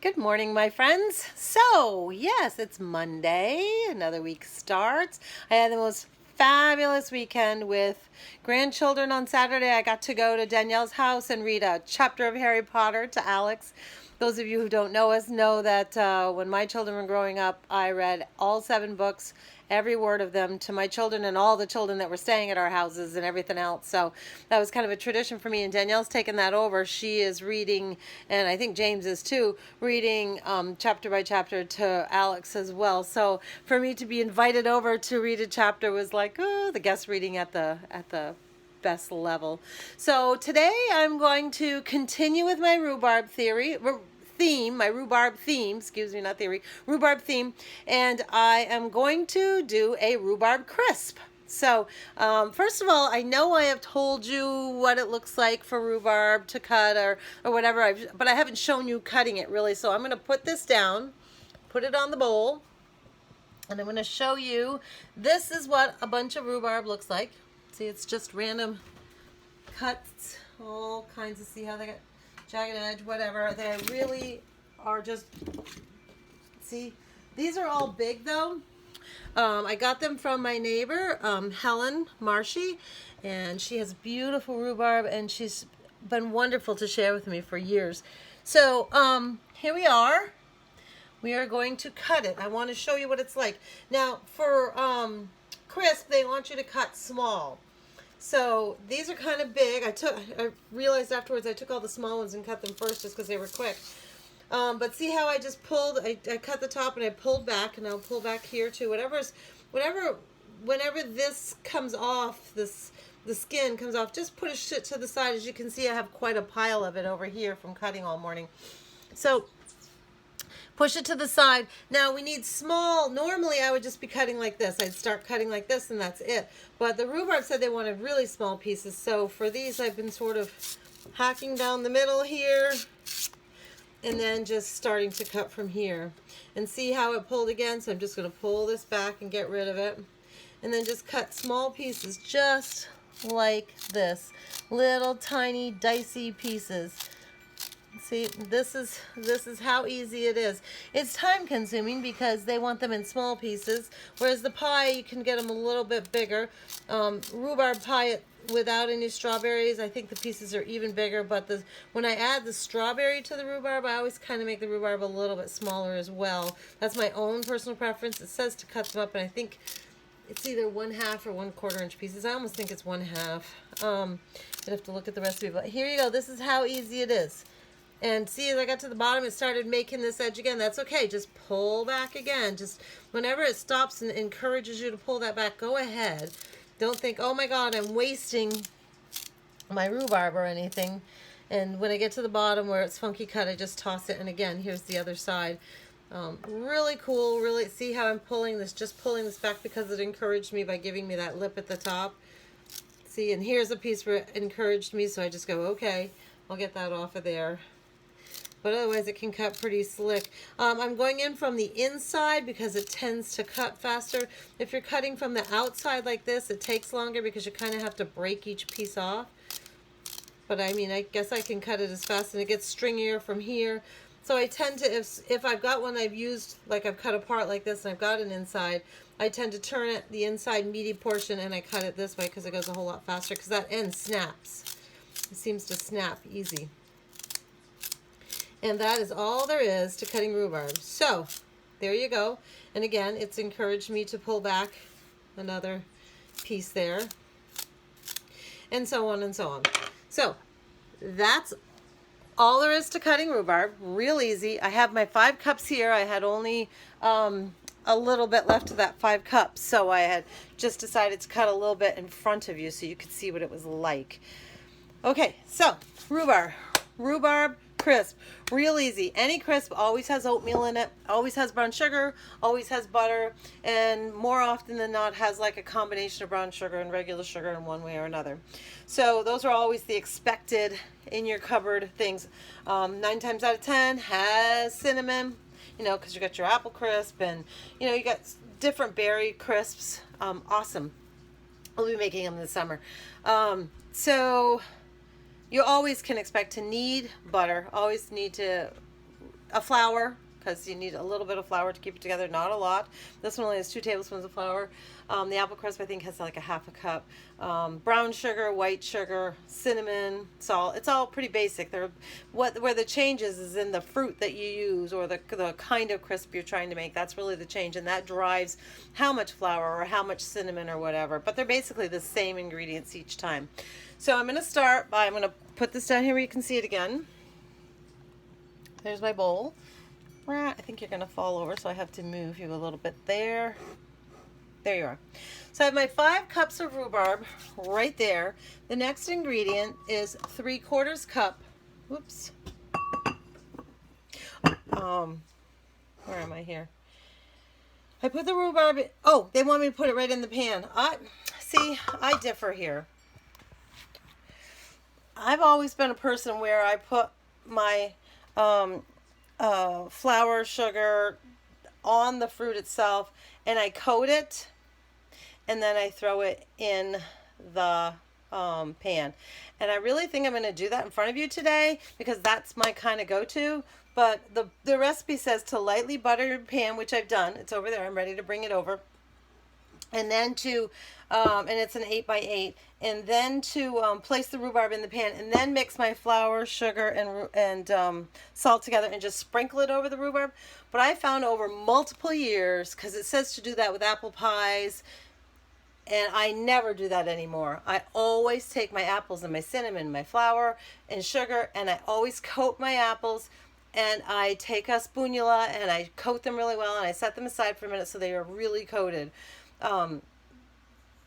Good morning, my friends. So, yes, it's Monday. Another week starts. I had the most fabulous weekend with grandchildren on Saturday. I got to go to Danielle's house and read a chapter of Harry Potter to Alex. Those of you who don't know us know that when my children were growing up, I read all 7 books, every word of them, to my children and all the children that were staying at our houses and everything else. So that was kind of a tradition for me, and Danielle's taken that over. She is reading, and I think James is too, reading chapter by chapter to Alex as well. So for me to be invited over to read a chapter was like, oh, the guest reading at the best level. So today I'm going to continue with my rhubarb my rhubarb theme, excuse me, not theory, rhubarb theme, and I am going to do a rhubarb crisp. So, first of all, I know I have told you what it looks like for rhubarb to cut or whatever, but I haven't shown you cutting it really. So I'm going to put this down, put it on the bowl, and I'm going to show you. This is what a bunch of rhubarb looks like. See, it's just random cuts, all kinds of, see how they got jagged edge, whatever. They really are just, see, these are all big though. I got them from my neighbor, Helen Marshy, and she has beautiful rhubarb, and she's been wonderful to share with me for years. So here we are. We are going to cut it. I want to show you what it's like. Now, for crisp, they want you to cut small. So these are kind of big. I realized afterwards I took all the small ones and cut them first just because they were quick. But see how I just pulled, I cut the top and I pulled back, and I'll pull back here too. Whenever this comes off, the skin comes off, just push it to the side. As you can see, I have quite a pile of it over here from cutting all morning. So push it to the side. Now we need small. Normally I would just be cutting like this. I'd start cutting like this and that's it. But the rhubarb said they wanted really small pieces. So for these I've been sort of hacking down the middle here and then just starting to cut from here. And see how it pulled again? So I'm just going to pull this back and get rid of it. And then just cut small pieces just like this. Little tiny dicey pieces. See, this is how easy it is. It's time consuming because they want them in small pieces, whereas the pie, you can get them a little bit bigger. Rhubarb pie without any strawberries, I think the pieces are even bigger, but when I add the strawberry to the rhubarb, I always kind of make the rhubarb a little bit smaller as well. That's my own personal preference. It says to cut them up, and I think it's either 1/2 or 1/4 inch pieces. I almost think it's 1/2. I'd have to look at the recipe, but here you go. This is how easy it is. And see, as I got to the bottom, it started making this edge again. That's okay. Just pull back again. Just whenever it stops and encourages you to pull that back, go ahead. Don't think, oh my God, I'm wasting my rhubarb or anything. And when I get to the bottom where it's funky cut, I just toss it. And again, here's the other side. Really cool. Really, see how I'm pulling this, just pulling this back because it encouraged me by giving me that lip at the top. See, and here's a piece where it encouraged me, so I just go, okay, I'll get that off of there. But otherwise it can cut pretty slick. I'm going in from the inside because it tends to cut faster. If you're cutting from the outside like this, it takes longer because you kind of have to break each piece off. But I mean, I guess I can cut it as fast, and it gets stringier from here. So I tend to, if I've got one I've used, like I've cut apart like this and I've got an inside, I tend to turn it, the inside meaty portion, and I cut it this way because it goes a whole lot faster because that end snaps. It seems to snap easy. And that is all there is to cutting rhubarb. So, there you go. And again, it's encouraged me to pull back another piece there. And so on and so on. So, that's all there is to cutting rhubarb. Real easy. I have my 5 cups here. I had only a little bit left of that 5 cups. So I had just decided to cut a little bit in front of you so you could see what it was like. Okay, so rhubarb crisp, real easy. Any crisp always has oatmeal in it, always has brown sugar, always has butter, and more often than not has like a combination of brown sugar and regular sugar in one way or another. So those are always the expected in your cupboard things. 9 times out of 10 has cinnamon, you know, because you got your apple crisp, and you know, you got different berry crisps. Awesome. We'll be making them this summer. So you always can expect to need butter, always need to a flour, because you need a little bit of flour to keep it together, not a lot. This one only has 2 tablespoons of flour. The apple crisp, I think, has like a half a cup. Brown sugar, white sugar, cinnamon, salt. It's all pretty basic. Where the change is in the fruit that you use, or the kind of crisp you're trying to make. That's really the change, and that drives how much flour or how much cinnamon or whatever. But they're basically the same ingredients each time. So I'm going to start by, I'm going to put this down here where you can see it again. There's my bowl. I think you're going to fall over, so I have to move you a little bit there. There you are. So I have my 5 cups of rhubarb right there. The next ingredient is 3/4 cup. Whoops. Where am I here? I put the rhubarb in. Oh, they want me to put it right in the pan. I differ here. I've always been a person where I put my flour, sugar on the fruit itself, and I coat it, and then I throw it in the pan. And I really think I'm going to do that in front of you today, because that's my kind of go-to. But the recipe says to lightly butter your pan, which I've done. It's over there. I'm ready to bring it over. And then and it's an 8 by 8, and then to place the rhubarb in the pan, and then mix my flour, sugar, and salt together, and just sprinkle it over the rhubarb. But I found over multiple years, because it says to do that with apple pies, and I never do that anymore. I always take my apples and my cinnamon, my flour and sugar, and I always coat my apples, and I take a spatula and I coat them really well, and I set them aside for a minute so they are really coated.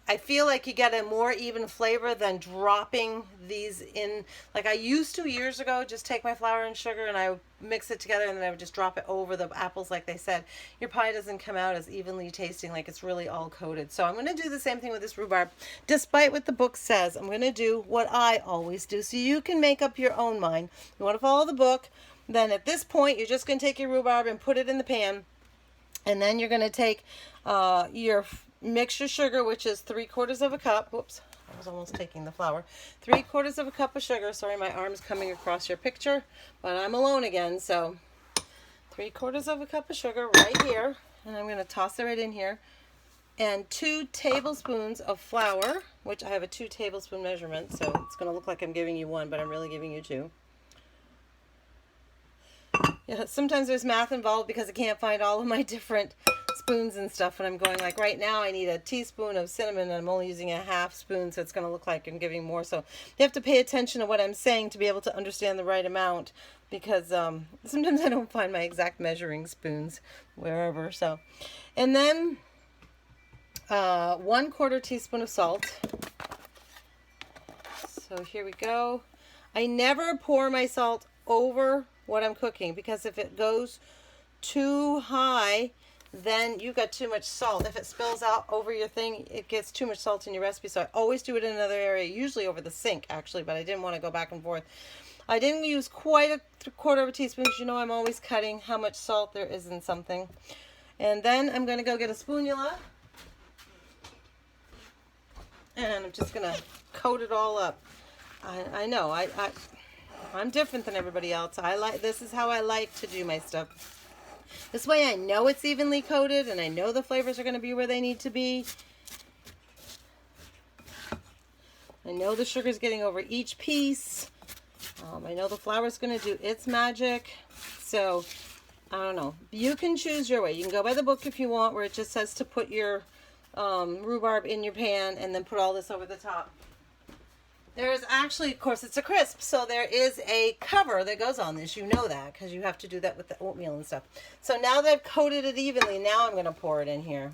I feel like you get a more even flavor than dropping these in. Like I used to years ago, just take my flour and sugar and I would mix it together, and then I would just drop it over the apples like they said. Your pie doesn't come out as evenly tasting, like it's really all coated. So I'm going to do the same thing with this rhubarb. Despite what the book says, I'm going to do what I always do, so you can make up your own mind. You want to follow the book, then at this point you're just going to take your rhubarb and put it in the pan, and then you're going to take your mixture sugar, which is 3/4 cup. Whoops, I was almost taking the flour. 3/4 cup of sugar. Sorry, my arm's coming across your picture, but I'm alone again. So 3/4 cup of sugar right here, and I'm going to toss it right in here. And 2 tablespoons of flour, which I have a 2 tablespoon measurement, so it's going to look like I'm giving you 1, but I'm really giving you 2. Yeah, sometimes there's math involved because I can't find all of my different spoons and stuff, and I'm going like right now I need a teaspoon of cinnamon, and I'm only using a half spoon, so it's going to look like I'm giving more. So you have to pay attention to what I'm saying to be able to understand the right amount, because sometimes I don't find my exact measuring spoons wherever. So, and then 1/4 teaspoon of salt. So here we go. I never pour my salt over what I'm cooking, because if it goes too high, then you got too much salt. If it spills out over your thing, it gets too much salt in your recipe. So I always do it in another area, usually over the sink actually, but I didn't want to go back and forth. I didn't use quite a 1/4 teaspoon, because you know I'm always cutting how much salt there is in something. And then I'm going to go get a spatula, and I'm just going to coat it all up. I know I'm different than everybody else. This is how I like to do my stuff. This way I know it's evenly coated, and I know the flavors are going to be where they need to be. I know the sugar's getting over each piece. I know the flour's going to do its magic. So, I don't know. You can choose your way. You can go by the book if you want, where it just says to put your rhubarb in your pan and then put all this over the top. There's actually, of course, it's a crisp, so there is a cover that goes on this. You know that, because you have to do that with the oatmeal and stuff. So now that I've coated it evenly, now I'm going to pour it in here.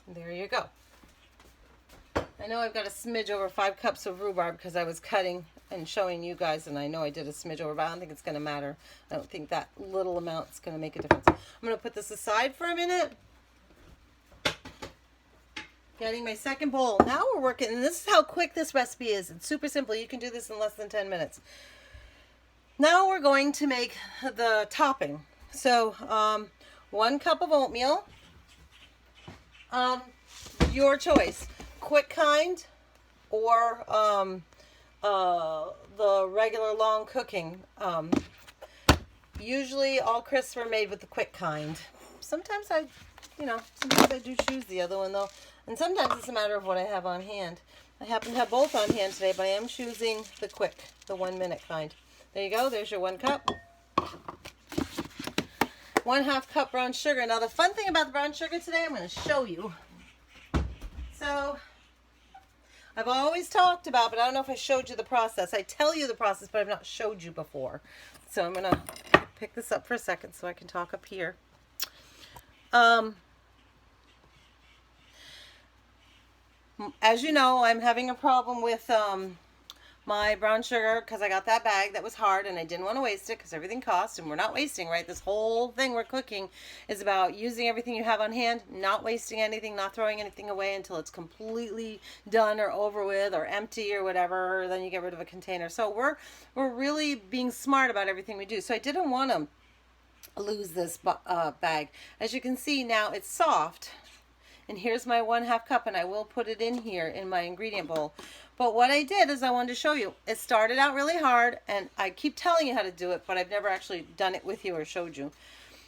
There you go. I know I've got a smidge over 5 cups of rhubarb, because I was cutting and showing you guys, and I know I did a smidge over, but I don't think it's going to matter. I don't think that little amount is going to make a difference. I'm going to put this aside for a minute. Getting my second bowl. Now we're working, and this is how quick this recipe is. It's super simple. You can do this in less than 10 minutes. Now we're going to make the topping. So 1 cup of oatmeal. Your choice. Quick kind or the regular long cooking. Usually all crisps are made with the quick kind. Sometimes sometimes I do choose the other one though. And sometimes it's a matter of what I have on hand. I happen to have both on hand today, but I am choosing the quick, the 1 minute kind. There you go. There's your 1 cup. 1/2 cup brown sugar. Now the fun thing about the brown sugar today, I'm going to show you. So I've always talked about, but I don't know if I showed you the process. I tell you the process, but I've not showed you before. So I'm going to pick this up for a second so I can talk up here. As you know, I'm having a problem with my brown sugar because I got that bag that was hard and I didn't want to waste it because everything costs, and we're not wasting, right? This whole thing we're cooking is about using everything you have on hand, not wasting anything, not throwing anything away until it's completely done or over with or empty or whatever. Then you get rid of a container. So we're really being smart about everything we do. So I didn't want to lose this bag. As you can see now, it's soft. And here's my 1/2 cup, and I will put it in here in my ingredient bowl. But what I did is I wanted to show you. It started out really hard, and I keep telling you how to do it, but I've never actually done it with you or showed you.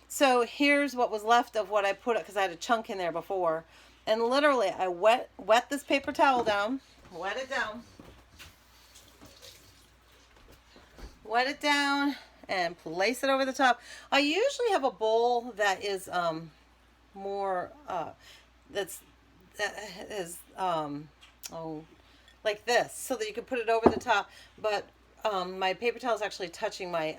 So here's what was left of what I put it, because I had a chunk in there before. And literally, I wet this paper towel down, wet it down, and place it over the top. I usually have a bowl that is more like this, so that you can put it over the top, but my paper towel is actually touching my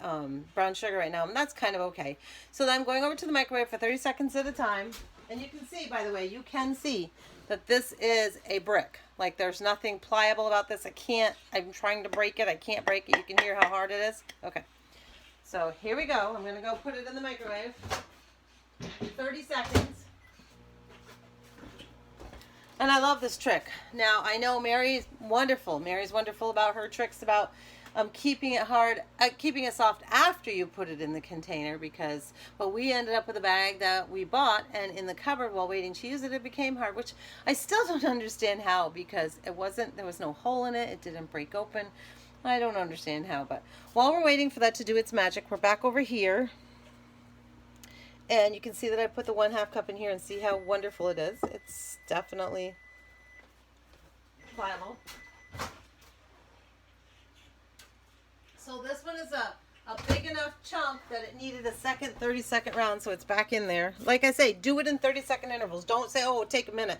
brown sugar right now, and that's kind of okay. So then I'm going over to the microwave for 30 seconds at a time, and you can see, by the way, you can see that this is a brick. Like, there's nothing pliable about this. I'm trying to break it. I can't break it. You can hear how hard it is. Okay, so here we go. I'm going to go put it in the microwave. 30 seconds. And I love this trick. Now, I know Mary's wonderful. Mary's wonderful about her tricks about keeping it soft after you put it in the container, because we ended up with a bag that we bought, and in the cupboard while waiting to use it, it became hard, which I still don't understand how, because there was no hole in it. It didn't break open. I don't understand how, but while we're waiting for that to do its magic, we're back over here. And you can see that I put the 1/2 cup in here, and see how wonderful it is. It's definitely pliable. So this one is a big enough chunk that it needed a second 30-second round, so it's back in there. Like I say, do it in 30-second intervals. Don't say, oh, it'll take a minute.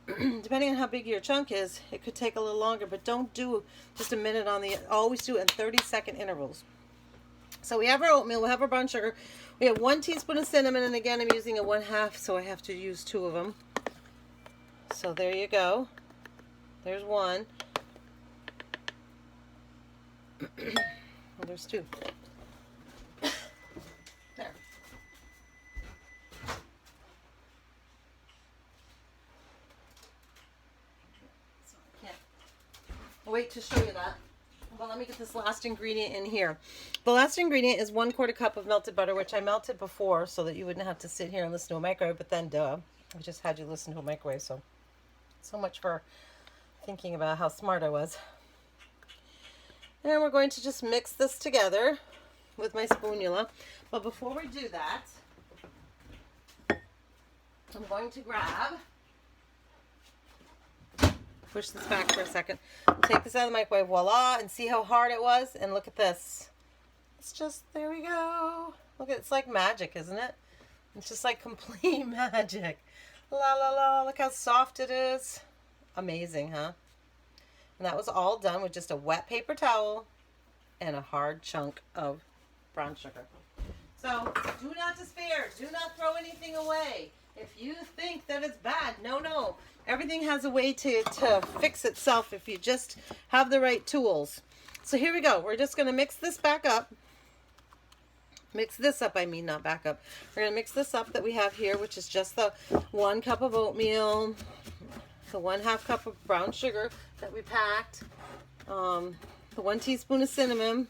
Depending on how big your chunk is, it could take a little longer, but don't do just a minute always do it in 30-second intervals. So we have our oatmeal, we have our brown sugar, we have 1 teaspoon of cinnamon, and again, I'm using a 1/2, so I have to use 2 of them. So there you go. There's 1. Well, there's 2. There. So I can't wait to show you that. Well, let me get this last ingredient in here. The last ingredient is 1/4 cup of melted butter, which I melted before so that you wouldn't have to sit here and listen to a microwave, but then duh, I just had you listen to a microwave, so much for thinking about how smart I was. And we're going to just mix this together with my spoonula. But before we do that, I'm going to push this back for a second. Take this out of the microwave, voila, and see how hard it was. And look at this. It's just, there we go. Look, it's like magic, isn't it? It's just like complete magic. La la la, look how soft it is. Amazing, huh? And that was all done with just a wet paper towel and a hard chunk of brown sugar. So do not despair. Do not throw anything away. If you think that it's bad, no. Everything has a way to fix itself if you just have the right tools. So here we go. We're just going to mix this back up. Mix this up, I mean, not back up. We're going to mix this up that we have here, which is just the 1 cup of oatmeal, the 1/2 cup of brown sugar that we packed, the 1 teaspoon of cinnamon,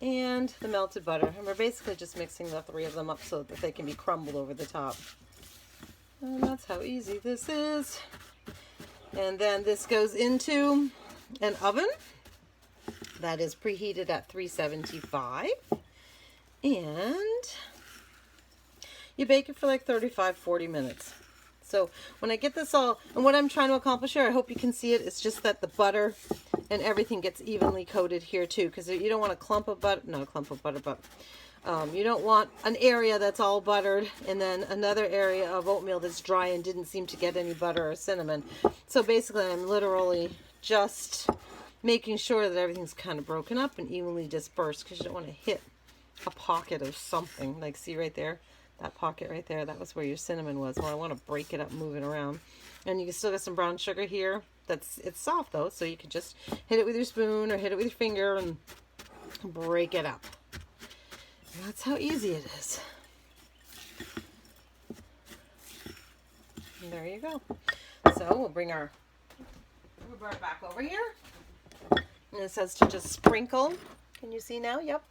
and the melted butter. And we're basically just mixing the 3 of them up so that they can be crumbled over the top. And that's how easy this is. And then this goes into an oven. That is preheated at 375. And you bake it for like 35-40 minutes. So when I get this all, and what I'm trying to accomplish here, I hope you can see it, it's just that the butter and everything gets evenly coated here too, because you don't want a clump of butter, not a clump of butter, but you don't want an area that's all buttered and then another area of oatmeal that's dry and didn't seem to get any butter or cinnamon. So basically I'm literally just making sure that everything's kind of broken up and evenly dispersed, because you don't want to hit a pocket of something. Like, see right there? That pocket right there, that was where your cinnamon was. Well, I want to break it up, move it around. And you can still get some brown sugar here. It's soft though, so you could just hit it with your spoon or hit it with your finger and break it up. And that's how easy it is. And there you go. So we'll bring our rhubarb back over here. And it says to just sprinkle. Can you see now? Yep.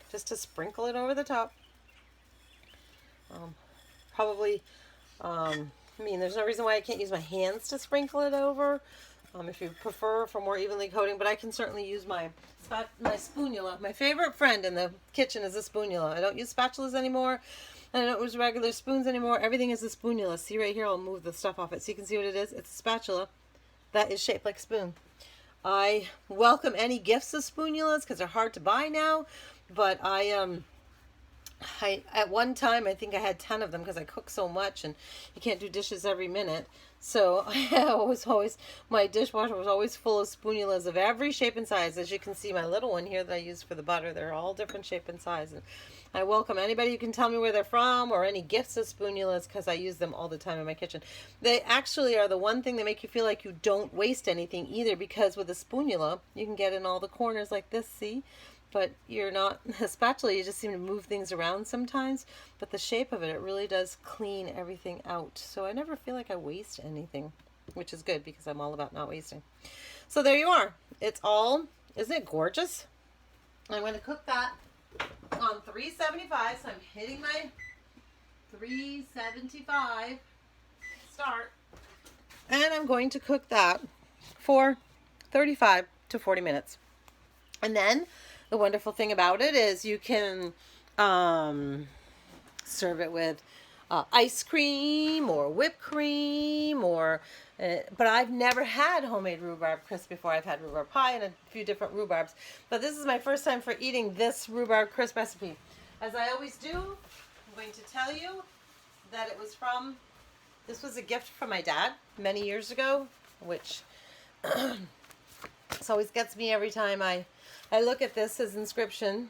Just to sprinkle it over the top. Probably, I mean, there's no reason why I can't use my hands to sprinkle it over, if you prefer for more evenly coating, but I can certainly use my spatula. My favorite friend in the kitchen is a spatula. I don't use spatulas anymore. I don't use regular spoons anymore. Everything is a spatula. See right here, I'll move the stuff off it so you can see what it is. It's a spatula that is shaped like a spoon. I welcome any gifts of spatulas because they're hard to buy now, but at one time, I think I had 10 of them because I cook so much and you can't do dishes every minute. So I always, my dishwasher was always full of spatulas of every shape and size. As you can see, my little one here that I use for the butter, they're all different shape and size. And I welcome anybody who can tell me where they're from or any gifts of spatulas because I use them all the time in my kitchen. They actually are the one thing that make you feel like you don't waste anything either, because with a spatula, you can get in all the corners like this, see? But you're not, a spatula, you just seem to move things around sometimes, but the shape of it, it really does clean everything out. So I never feel like I waste anything, which is good because I'm all about not wasting. So there you are. It's all, isn't it gorgeous? I'm going to cook that on 375, so I'm hitting my 375 start, and I'm going to cook that for 35 to 40 minutes. And then the wonderful thing about it is you can serve it with ice cream or whipped cream, or but I've never had homemade rhubarb crisp before. I've had rhubarb pie and a few different rhubarbs, but this is my first time for eating this rhubarb crisp recipe. As I always do, I'm going to tell you that it was from, this was a gift from my dad many years ago, which this always gets me every time I look at this. His inscription,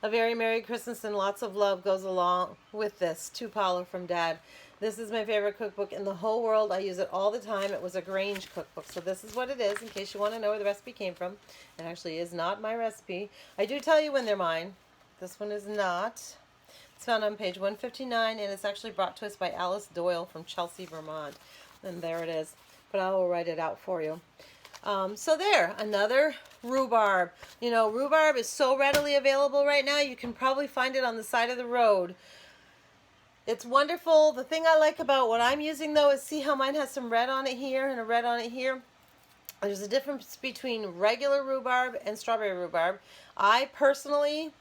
"A very Merry Christmas and lots of love goes along with this, to Paula from Dad." This is my favorite cookbook in the whole world. I use it all the time. It was a Grange cookbook, so this is what it is in case you want to know where the recipe came from. It actually is not my recipe. I do tell you when they're mine. This one is not. It's found on page 159, and it's actually brought to us by Alice Doyle from Chelsea, Vermont. And there it is. But I will write it out for you. So there, another rhubarb. You know, rhubarb is so readily available right now, you can probably find it on the side of the road. It's wonderful. The thing I like about what I'm using, though, is see how mine has some red on it here and a red on it here? There's a difference between regular rhubarb and strawberry rhubarb. I personally,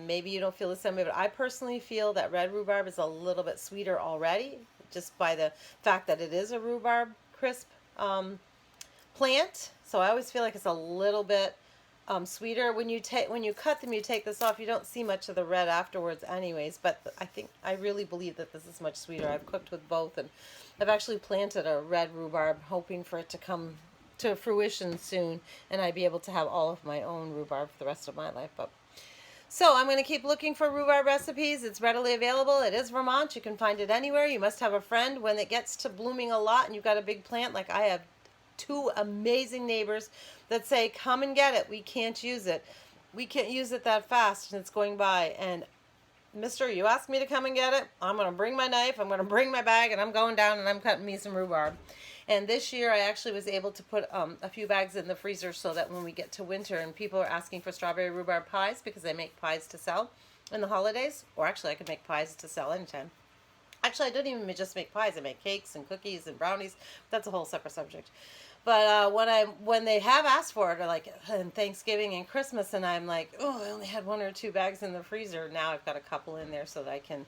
maybe you don't feel the same way, but I personally feel that red rhubarb is a little bit sweeter already, just by the fact that it is a rhubarb crisp plant. So I always feel like it's a little bit sweeter. When you cut them, you take this off, you don't see much of the red afterwards anyways, but I really believe that this is much sweeter. I've cooked with both, and I've actually planted a red rhubarb hoping for it to come to fruition soon and I'd be able to have all of my own rhubarb for the rest of my life. But so I'm going to keep looking for rhubarb recipes. It's readily available. It is Vermont. You can find it anywhere. You must have a friend. When it gets to blooming a lot and you've got a big plant, like I have, two amazing neighbors that say, come and get it. We can't use it. We can't use it that fast and it's going by. And mister, you asked me to come and get it. I'm going to bring my knife. I'm going to bring my bag and I'm going down and I'm cutting me some rhubarb. And this year I actually was able to put a few bags in the freezer so that when we get to winter and people are asking for strawberry rhubarb pies, because I make pies to sell in the holidays, or actually I could make pies to sell anytime. Actually, I don't even just make pies. I make cakes and cookies and brownies. That's a whole separate subject. But when they have asked for it, or like in Thanksgiving and Christmas, and I'm like, oh, I only had 1 or 2 bags in the freezer. Now I've got a couple in there so that I can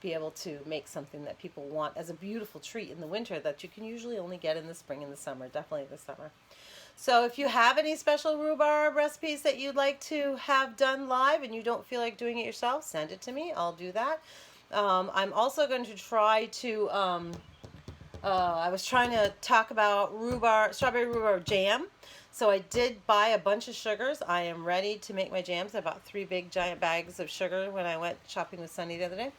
be able to make something that people want as a beautiful treat in the winter that you can usually only get in the spring and the summer, definitely the summer. So if you have any special rhubarb recipes that you'd like to have done live and you don't feel like doing it yourself, send it to me. I'll do that. I'm also going to try to, I was trying to talk about strawberry rhubarb jam. So I did buy a bunch of sugars. I am ready to make my jams. I bought 3 big giant bags of sugar when I went shopping with Sunny the other day.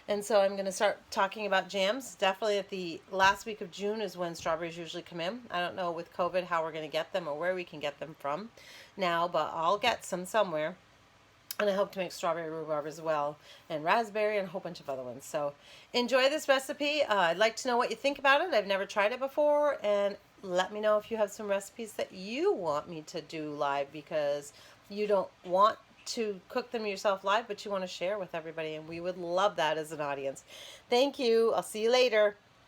And so I'm going to start talking about jams. Definitely at the last week of June is when strawberries usually come in. I don't know with COVID how we're going to get them or where we can get them from now, but I'll get some somewhere. And I hope to make strawberry rhubarb as well, and raspberry, and a whole bunch of other ones. So enjoy this recipe. I'd like to know what you think about it. I've never tried it before, and let me know if you have some recipes that you want me to do live, because you don't want to cook them yourself live, but you want to share with everybody, and we would love that as an audience. Thank you. I'll see you later.